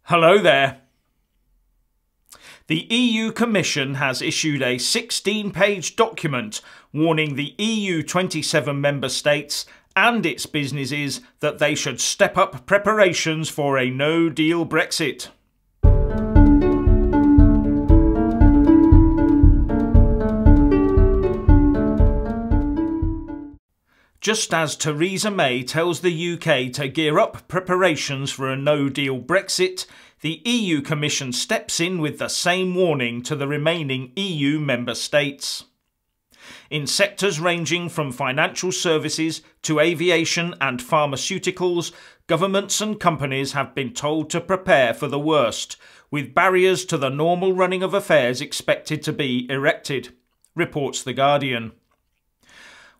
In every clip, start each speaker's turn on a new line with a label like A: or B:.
A: Hello there. The EU Commission has issued a 16-page document warning the EU 27 member states and its businesses that they should step up preparations for a no-deal Brexit. Just as Theresa May tells the UK to gear up preparations for a no-deal Brexit, the EU Commission steps in with the same warning to the remaining EU member states. In sectors ranging from financial services to aviation and pharmaceuticals, governments and companies have been told to prepare for the worst, with barriers to the normal running of affairs expected to be erected, reports The Guardian.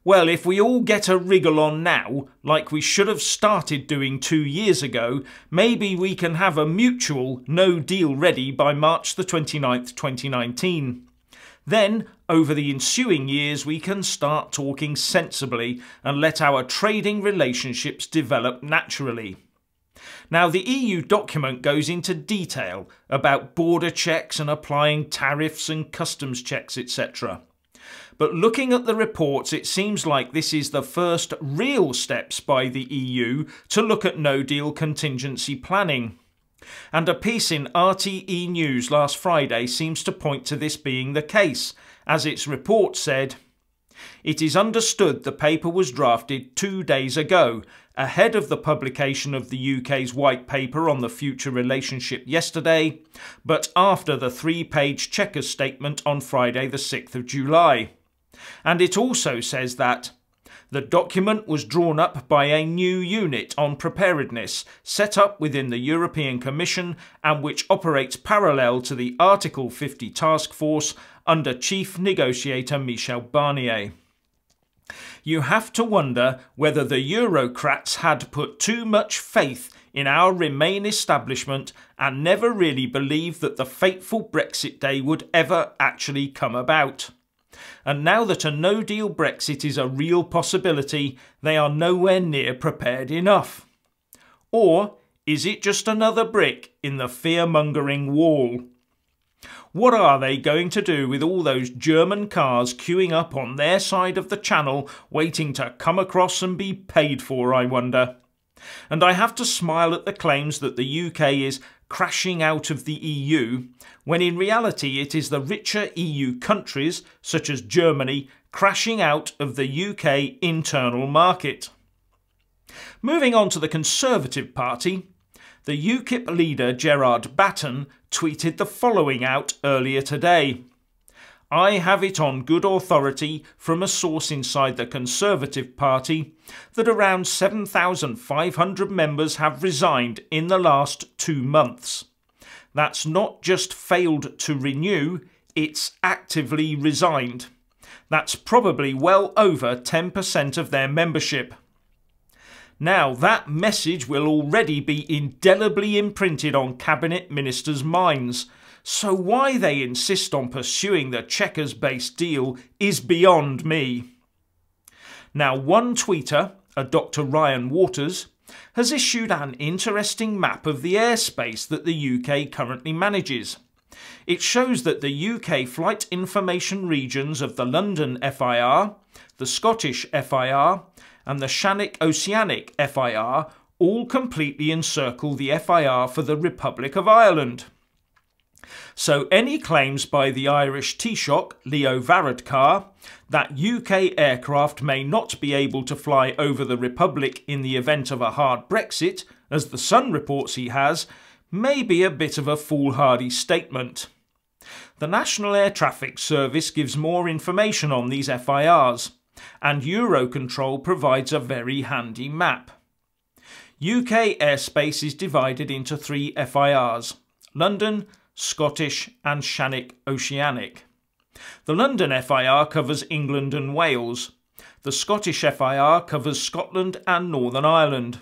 A: Well, if we all get a wriggle on now, like we should have started doing 2 years ago, maybe we can have a mutual no deal ready by March the 29th, 2019. Then, over the ensuing years, we can start talking sensibly and let our trading relationships develop naturally. Now, the EU document goes into detail about border checks and applying tariffs and customs checks, etc. But looking at the reports, it seems like this is the first real steps by the EU to look at no-deal contingency planning. And a piece in RTE News last Friday seems to point to this being the case, as its report said, "It is understood the paper was drafted 2 days ago, ahead of the publication of the UK's White Paper on the future relationship yesterday, but after the 3-page Chequers statement on Friday the 6th of July. And it also says that the document was drawn up by a new unit on preparedness set up within the European Commission and which operates parallel to the Article 50 task force under Chief Negotiator Michel Barnier." You have to wonder whether the Eurocrats had put too much faith in our Remain establishment and never really believed that the fateful Brexit day would ever actually come about. And now that a no-deal Brexit is a real possibility, they are nowhere near prepared enough. Or is it just another brick in the fear-mongering wall? What are they going to do with all those German cars queuing up on their side of the channel, waiting to come across and be paid for, I wonder? And I have to smile at the claims that the UK is crashing out of the EU, when in reality it is the richer EU countries, such as Germany, crashing out of the UK internal market. Moving on to the Conservative Party, the UKIP leader Gerard Batten tweeted the following out earlier today. "I have it on good authority from a source inside the Conservative Party that around 7,500 members have resigned in the last 2 months. That's not just failed to renew, it's actively resigned. That's probably well over 10% of their membership." Now, that message will already be indelibly imprinted on Cabinet Ministers' minds, so why they insist on pursuing the Chequers-based deal is beyond me. Now, one tweeter, a Dr. Ryan Waters, has issued an interesting map of the airspace that the UK currently manages. It shows that the UK flight information regions of the London FIR, the Scottish FIR, and the Shannick Oceanic FIR all completely encircle the FIR for the Republic of Ireland. So any claims by the Irish Taoiseach Leo Varadkar that UK aircraft may not be able to fly over the Republic in the event of a hard Brexit, as the Sun reports he has, may be a bit of a foolhardy statement. The National Air Traffic Service gives more information on these FIRs, and Eurocontrol provides a very handy map. UK airspace is divided into 3 FIRs, London, Scottish and Shannick Oceanic. The London FIR covers England and Wales. The Scottish FIR covers Scotland and Northern Ireland.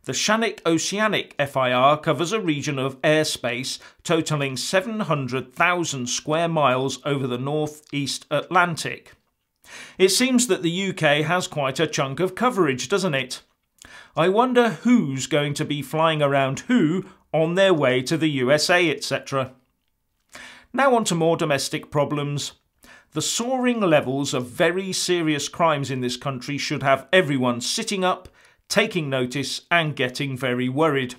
A: The Shannick Oceanic FIR covers a region of airspace totalling 700,000 square miles over the north-east Atlantic. It seems that the UK has quite a chunk of coverage, doesn't it? I wonder who's going to be flying around who on their way to the USA, etc. Now on to more domestic problems. The soaring levels of very serious crimes in this country should have everyone sitting up, taking notice and getting very worried.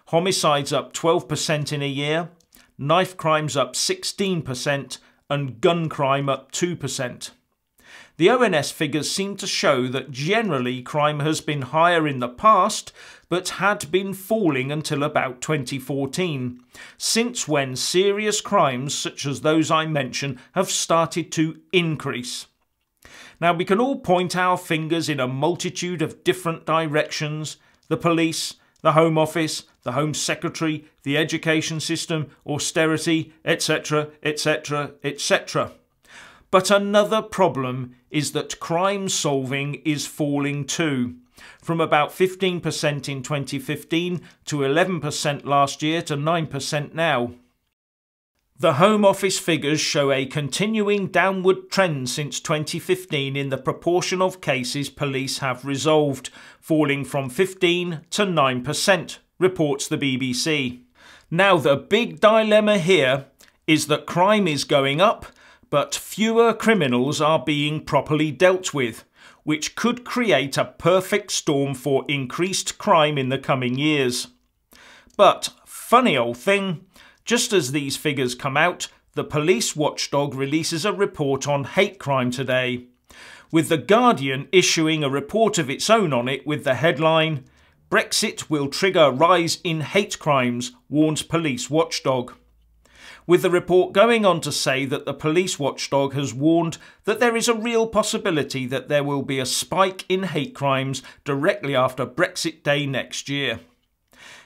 A: Homicides up 12% in a year, knife crimes up 16% and gun crime up 2%. The ONS figures seem to show that generally crime has been higher in the past, but had been falling until about 2014, since when serious crimes such as those I mention have started to increase. Now we can all point our fingers in a multitude of different directions: the police, the Home Office, the Home Secretary, the education system, austerity, etc., etc., etc. But another problem is that crime solving is falling too, from about 15% in 2015 to 11% last year to 9% now. The Home Office figures show a continuing downward trend since 2015 in the proportion of cases police have resolved, falling from 15 to 9%, reports the BBC. Now the big dilemma here is that crime is going up, but fewer criminals are being properly dealt with, which could create a perfect storm for increased crime in the coming years. But, funny old thing, just as these figures come out, the police watchdog releases a report on hate crime today, with The Guardian issuing a report of its own on it with the headline, "Brexit will trigger rise in hate crimes, warns police watchdog." With the report going on to say that the police watchdog has warned that there is a real possibility that there will be a spike in hate crimes directly after Brexit Day next year.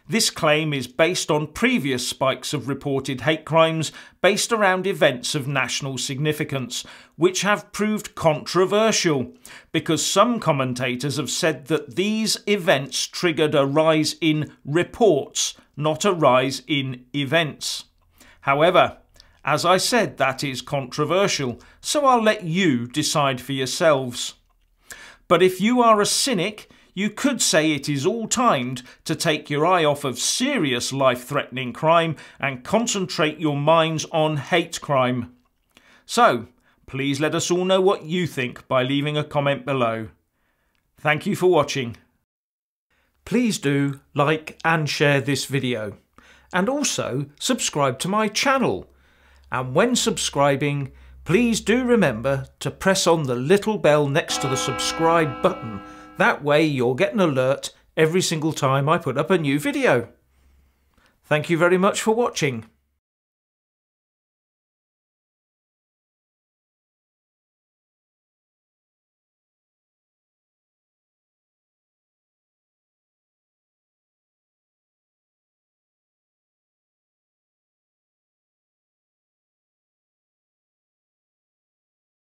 A: This claim is based on previous spikes of reported hate crimes based around events of national significance, which have proved controversial because some commentators have said that these events triggered a rise in reports, not a rise in events. However, as I said, that is controversial, so I'll let you decide for yourselves. But if you are a cynic, you could say it is all timed to take your eye off of serious life-threatening crime and concentrate your minds on hate crime. So, please let us all know what you think by leaving a comment below. Thank you for watching. Please do like and share this video. And also subscribe to my channel. And when subscribing, please do remember to press on the little bell next to the subscribe button. That way you'll get an alert every single time I put up a new video. Thank you very much for watching.